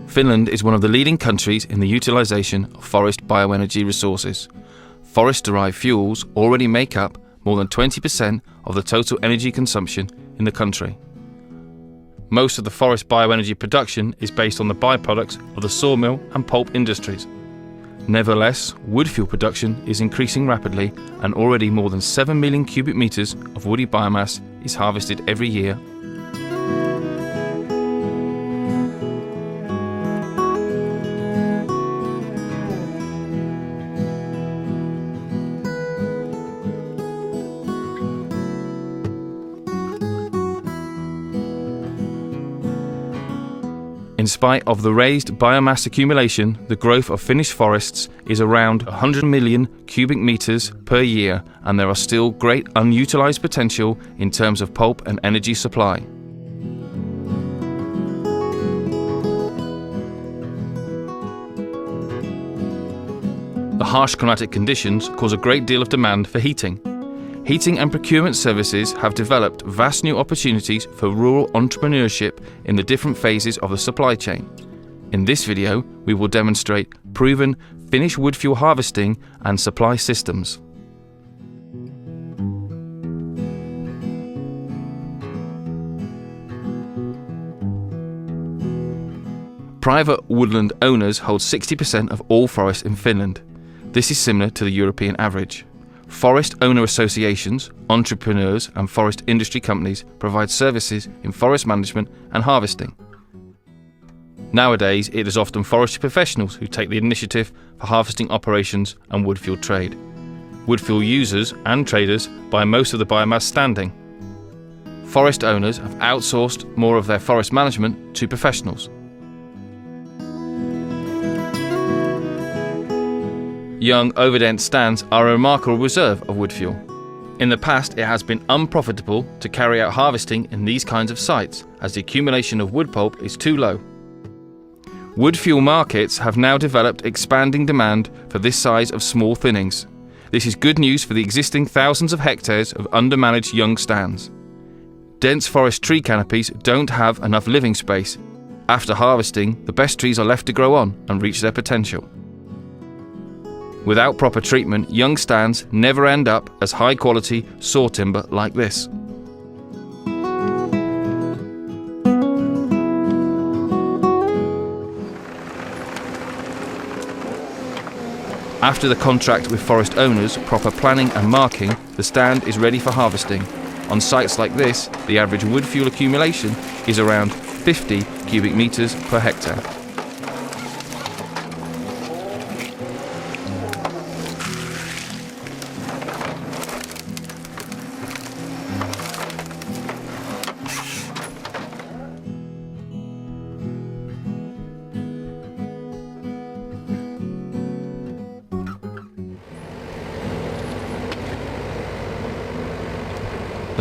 Finland is one of the leading countries in the utilisation of forest bioenergy resources. Forest-derived fuels already make up more than 20% of the total energy consumption in the country. Most of the forest bioenergy production is based on the byproducts of the sawmill and pulp industries. Nevertheless, wood fuel production is increasing rapidly, and already more than 7 million cubic metres of woody biomass is harvested every year. In spite of the raised biomass accumulation, the growth of Finnish forests is around 100 million cubic metres per year, and there are still great unutilised potential in terms of pulp and energy supply. The harsh climatic conditions cause a great deal of demand for heating. Heating and procurement services have developed vast new opportunities for rural entrepreneurship in the different phases of the supply chain. In this video, we will demonstrate proven Finnish wood fuel harvesting and supply systems. Private woodland owners hold 60% of all forests in Finland. This is similar to the European average. Forest owner associations, entrepreneurs and forest industry companies provide services in forest management and harvesting. Nowadays, it is often forestry professionals who take the initiative for harvesting operations and wood fuel trade. Wood fuel users and traders buy most of the biomass standing. Forest owners have outsourced more of their forest management to professionals. Young overdent stands are a remarkable reserve of wood fuel. In the past, it has been unprofitable to carry out harvesting in these kinds of sites, as the accumulation of wood pulp is too low. Wood fuel markets have now developed expanding demand for this size of small thinnings. This is good news for the existing thousands of hectares of undermanaged young stands. Dense forest tree canopies don't have enough living space. After harvesting, the best trees are left to grow on and reach their potential. Without proper treatment, young stands never end up as high-quality saw timber like this. After the contract with forest owners, proper planning and marking, the stand is ready for harvesting. On sites like this, the average wood fuel accumulation is around 50 cubic metres per hectare.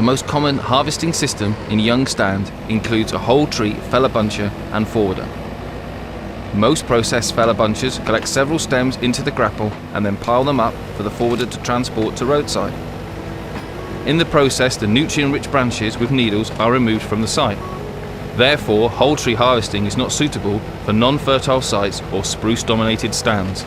The most common harvesting system in young stand includes a whole tree feller buncher and forwarder. Most processed feller bunchers collect several stems into the grapple and then pile them up for the forwarder to transport to roadside. In the process, the nutrient-rich branches with needles are removed from the site. Therefore, whole tree harvesting is not suitable for non-fertile sites or spruce-dominated stands.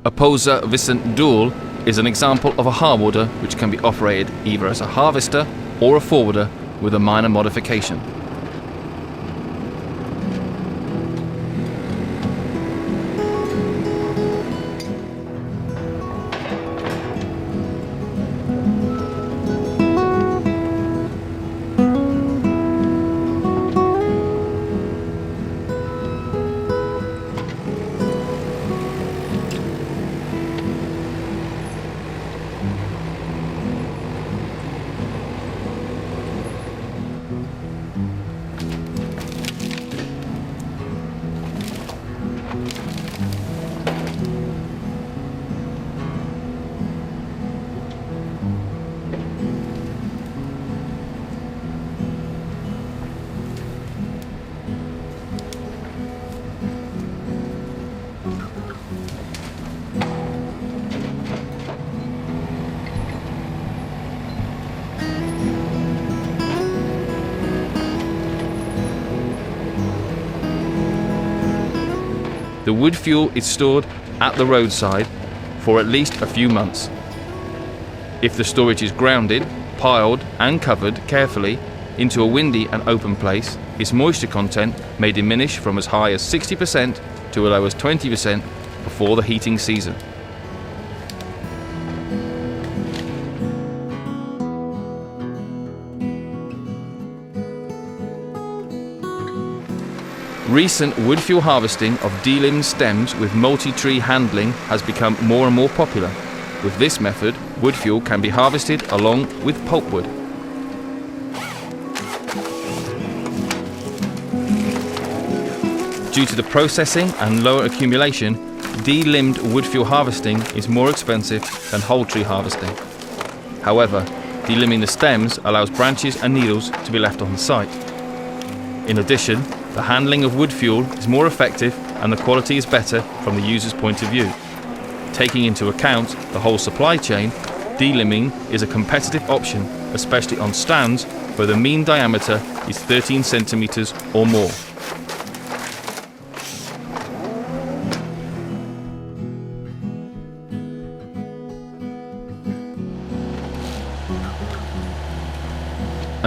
A poser Vicent Duel is an example of a harwoarder which can be operated either as a harvester or a forwarder with a minor modification. the wood fuel is stored at the roadside for at least a few months. If the storage is grounded, piled and covered carefully into a windy and open place, its moisture content may diminish from as high as 60% to as low as 20% before the heating season. Recent wood fuel harvesting of delimbed stems with multi-tree handling has become more and more popular. With this method, wood fuel can be harvested along with pulpwood. Due to the processing and lower accumulation, delimbed wood fuel harvesting is more expensive than whole tree harvesting. However, delimbing the stems allows branches and needles to be left on site. In addition, the handling of wood fuel is more effective and the quality is better from the user's point of view. Taking into account the whole supply chain, delimbing is a competitive option, especially on stands where the mean diameter is 13 centimeters or more.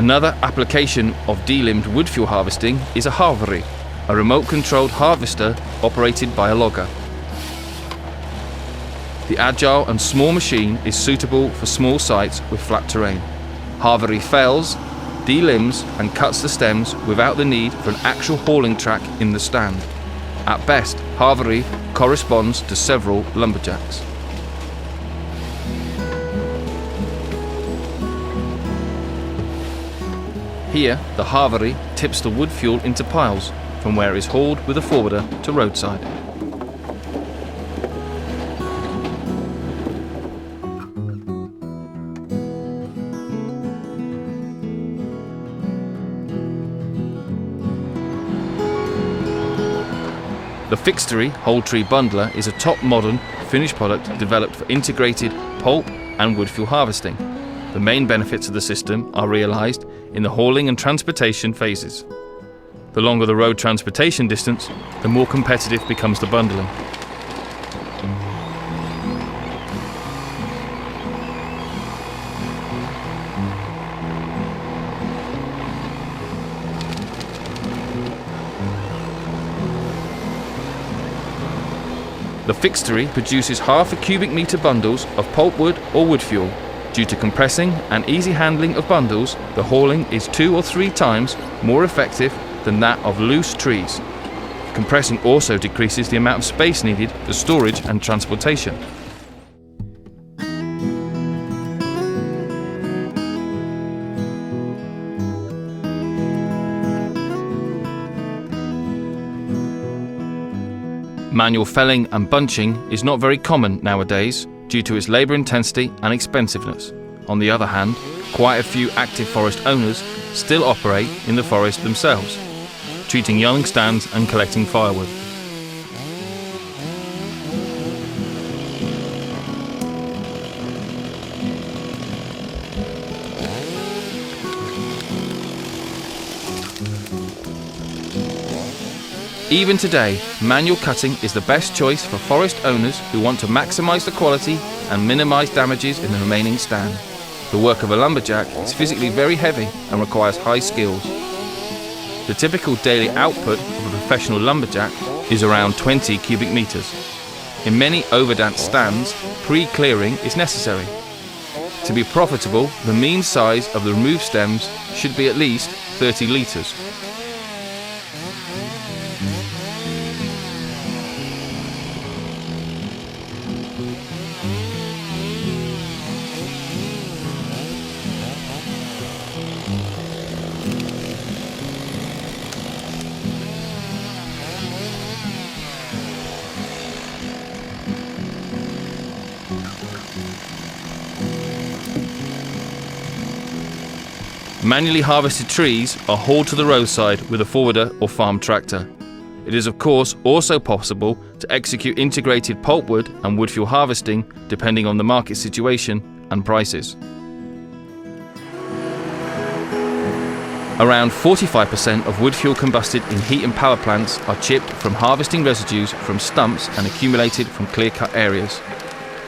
Another application of delimbed wood fuel harvesting is a harveri, a remote-controlled harvester operated by a logger. The agile and small machine is suitable for small sites with flat terrain. Harveri fells, delimbs and cuts the stems without the need for an actual hauling track in the stand. At best, harveri corresponds to several lumberjacks. Here, the harveri tips the wood fuel into piles, from where it is hauled with a forwarder to roadside. The Fixtery Whole Tree Bundler is a top modern finished product developed for integrated pulp and wood fuel harvesting. The main benefits of the system are realised in the hauling and transportation phases. The longer the road transportation distance, the more competitive becomes the bundling. The Fixtery produces half a cubic metre bundles of pulpwood or wood fuel. Due to compressing and easy handling of bundles, the hauling is 2 or 3 times more effective than that of loose trees. Compressing also decreases the amount of space needed for storage and transportation. Manual felling and bunching is not very common nowadays due to its labour intensity and expensiveness. On the other hand, quite a few active forest owners still operate in the forest themselves, treating young stands and collecting firewood. Even today, manual cutting is the best choice for forest owners who want to maximise the quality and minimise damages in the remaining stand. The work of a lumberjack is physically very heavy and requires high skills. The typical daily output of a professional lumberjack is around 20 cubic metres. In many overdance stands, pre-clearing is necessary. To be profitable, the mean size of the removed stems should be at least 30 litres. Manually harvested trees are hauled to the roadside with a forwarder or farm tractor. It is of course also possible to execute integrated pulpwood and wood fuel harvesting depending on the market situation and prices. Around 45% of wood fuel combusted in heat and power plants are chipped from harvesting residues from stumps and accumulated from clear-cut areas.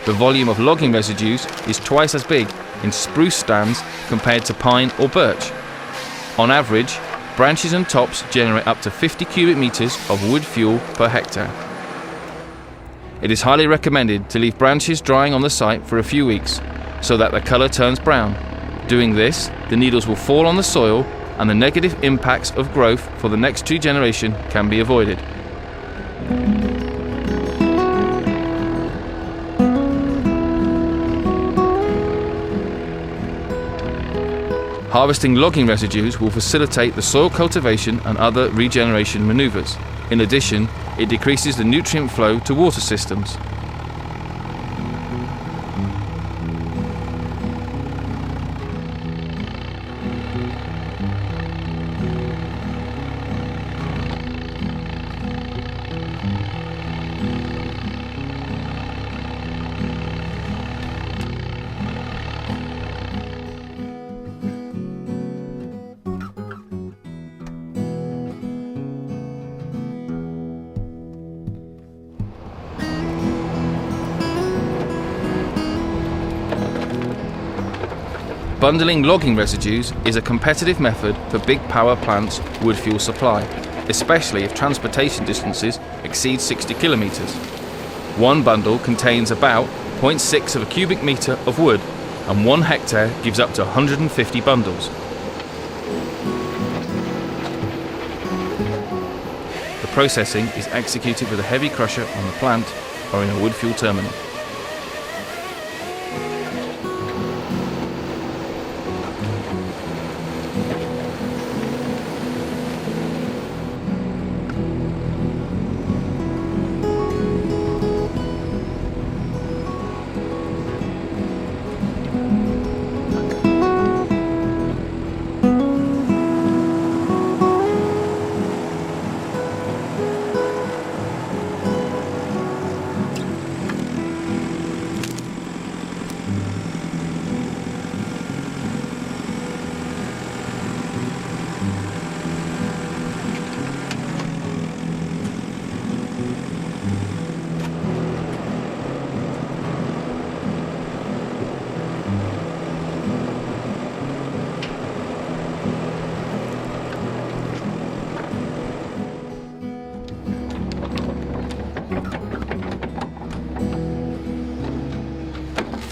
The volume of logging residues is twice as big in spruce stands compared to pine or birch. On average, branches and tops generate up to 50 cubic meters of wood fuel per hectare. It is highly recommended to leave branches drying on the site for a few weeks so that the colour turns brown. Doing this, the needles will fall on the soil and the negative impacts of growth for the next 2 generations can be avoided. Harvesting logging residues will facilitate the soil cultivation and other regeneration manoeuvres. In addition, it decreases the nutrient flow to water systems. Bundling logging residues is a competitive method for big power plants' wood fuel supply, especially if transportation distances exceed 60 kilometers. One bundle contains about 0.6 of a cubic meter of wood, and 1 hectare gives up to 150 bundles. The processing is executed with a heavy crusher on the plant or in a wood fuel terminal.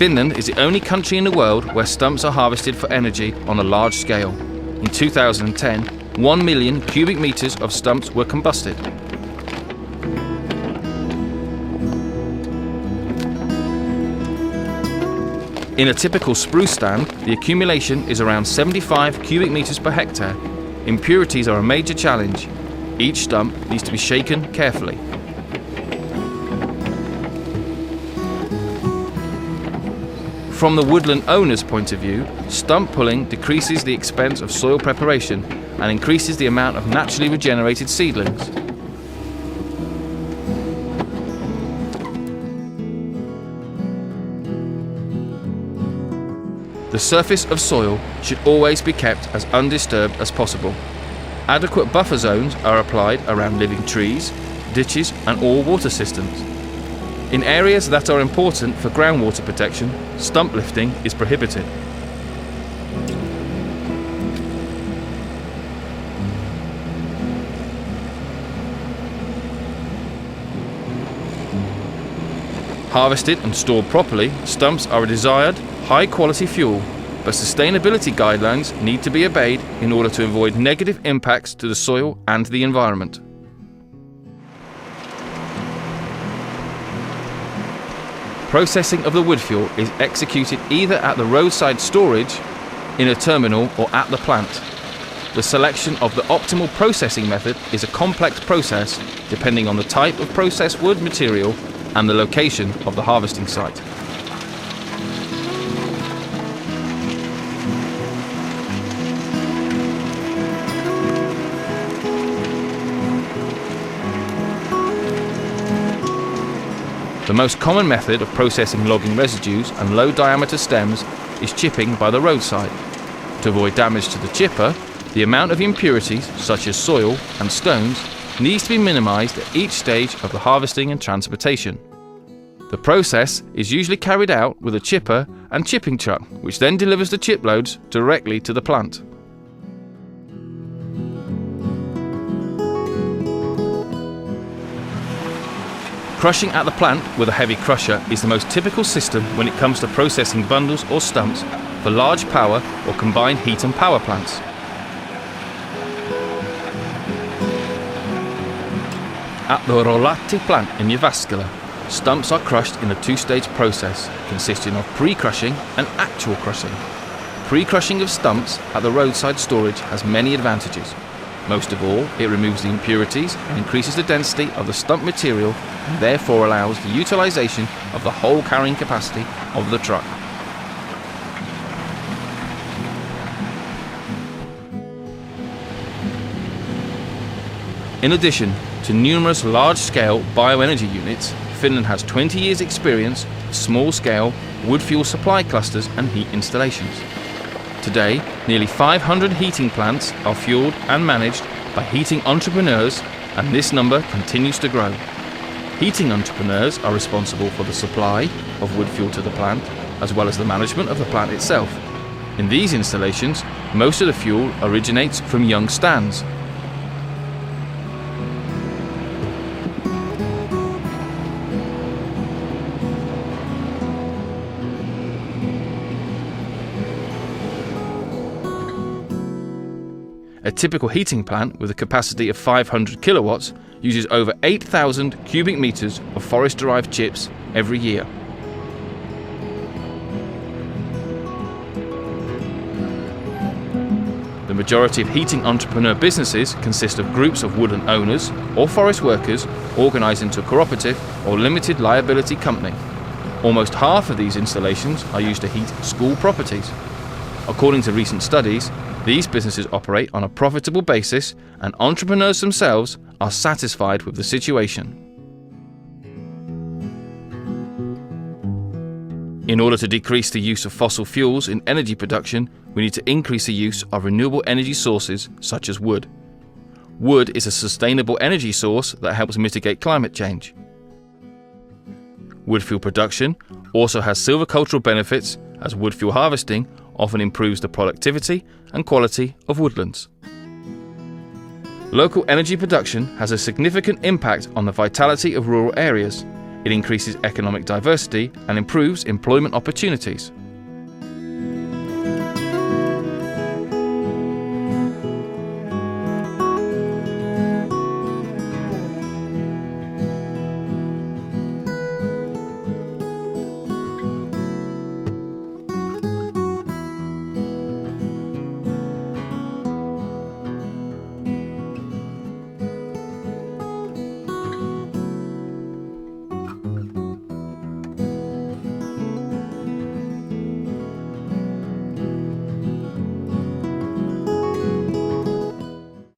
Finland is the only country in the world where stumps are harvested for energy on a large scale. In 2010, 1 million cubic meters of stumps were combusted. In a typical spruce stand, the accumulation is around 75 cubic meters per hectare. Impurities are a major challenge. Each stump needs to be shaken carefully. From the woodland owner's point of view, stump pulling decreases the expense of soil preparation and increases the amount of naturally regenerated seedlings. The surface of soil should always be kept as undisturbed as possible. Adequate buffer zones are applied around living trees, ditches and all water systems. In areas that are important for groundwater protection, stump lifting is prohibited. Harvested and stored properly, stumps are a desired, high-quality fuel, but sustainability guidelines need to be obeyed in order to avoid negative impacts to the soil and the environment. Processing of the wood fuel is executed either at the roadside storage, in a terminal or at the plant. The selection of the optimal processing method is a complex process depending on the type of processed wood material and the location of the harvesting site. The most common method of processing logging residues and low diameter stems is chipping by the roadside. To avoid damage to the chipper, The amount of impurities, such as soil and stones, needs to be minimised at each stage of the harvesting and transportation. The process is usually carried out with a chipper and chipping truck, which then delivers the chiploads directly to the plant. Crushing at the plant with a heavy crusher is the most typical system when it comes to processing bundles or stumps for large power or combined heat and power plants. At the Rolatti plant in Jyväskylä, stumps are crushed in a two-stage process consisting of pre-crushing and actual crushing. Pre-crushing of stumps at the roadside storage has many advantages. Most of all, it removes the impurities and increases the density of the stump material and therefore allows the utilisation of the whole carrying capacity of the truck. In addition to numerous large-scale bioenergy units, Finland has 20 years' experience of small-scale wood fuel supply clusters and heat installations. Today, nearly 500 heating plants are fueled and managed by heating entrepreneurs, and this number continues to grow. Heating entrepreneurs are responsible for the supply of wood fuel to the plant, as well as the management of the plant itself. In these installations, most of the fuel originates from young stands. A typical heating plant with a capacity of 500 kilowatts uses over 8,000 cubic meters of forest-derived chips every year. The majority of heating entrepreneur businesses consist of groups of woodland owners or forest workers organised into a cooperative or limited liability company. Almost half of these installations are used to heat school properties. According to recent studies, these businesses operate on a profitable basis, and entrepreneurs themselves are satisfied with the situation. In order to decrease the use of fossil fuels in energy production, we need to increase the use of renewable energy sources such as wood. Wood is a sustainable energy source that helps mitigate climate change. Wood fuel production also has silvicultural benefits, as wood fuel harvesting often improves the productivity and quality of woodlands. Local energy production has a significant impact on the vitality of rural areas. It increases economic diversity and improves employment opportunities.